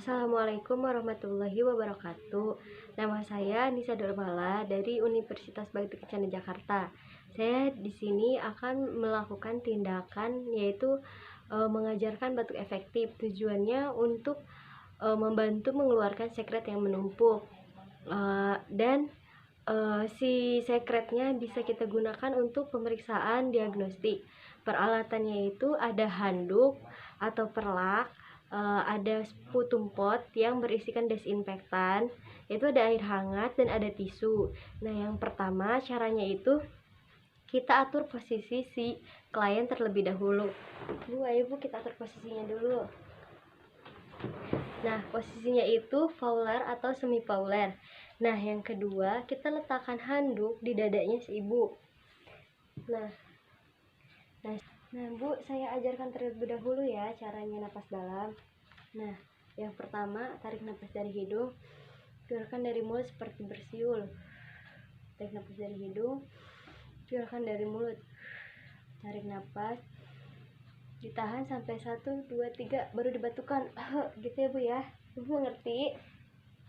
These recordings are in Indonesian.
Assalamualaikum warahmatullahi wabarakatuh. Nama saya Nisa Dormala dari Universitas Bakti Kencana Jakarta. Saya di sini akan melakukan tindakan yaitu mengajarkan batuk efektif. Tujuannya untuk membantu mengeluarkan sekret yang menumpuk. Si sekretnya bisa kita gunakan untuk pemeriksaan diagnostik. Peralatannya itu ada handuk atau perlak, ada putum pot yang berisikan desinfektan, itu ada air hangat dan ada tisu. Nah, yang pertama caranya itu kita atur posisi si klien terlebih dahulu. Ayo Bu, kita atur posisinya dulu. Nah, posisinya itu fowler atau semi fowler. Nah, yang kedua kita letakkan handuk di dadanya si ibu. Nah Bu, saya ajarkan terlebih dahulu ya caranya napas dalam. Nah, yang pertama tarik napas dari hidung, keluarkan dari mulut seperti bersiul. Tarik napas dari hidung, keluarkan dari mulut. Tarik napas, ditahan sampai 1, 2, 3 baru dibatukan. Gitu ya Bu ya. Ibu ngerti?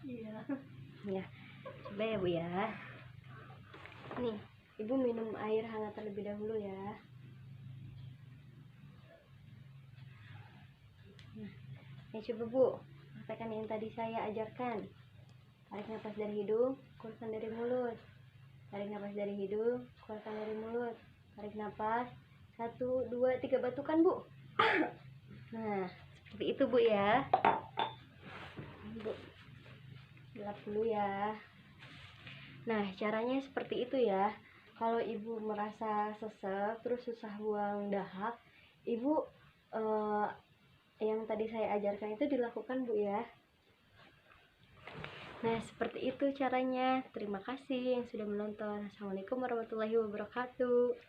Iya. Ya, coba ya Bu ya. Nih, Ibu minum air hangat terlebih dahulu ya. Nah, coba Bu, praktekkan yang tadi saya ajarkan. Tarik nafas dari hidung, keluarkan dari mulut. Tarik nafas dari hidung, keluarkan dari mulut. Tarik nafas, 1, 2, 3 batukan Bu. Nah, seperti itu Bu ya. Bu, gelap dulu ya. Nah, caranya seperti itu ya. Kalau Ibu merasa sesek terus susah buang dahak, Ibu yang tadi saya ajarkan itu dilakukan Bu ya. Nah, seperti itu caranya. Terima kasih yang sudah menonton. Assalamualaikum warahmatullahi wabarakatuh.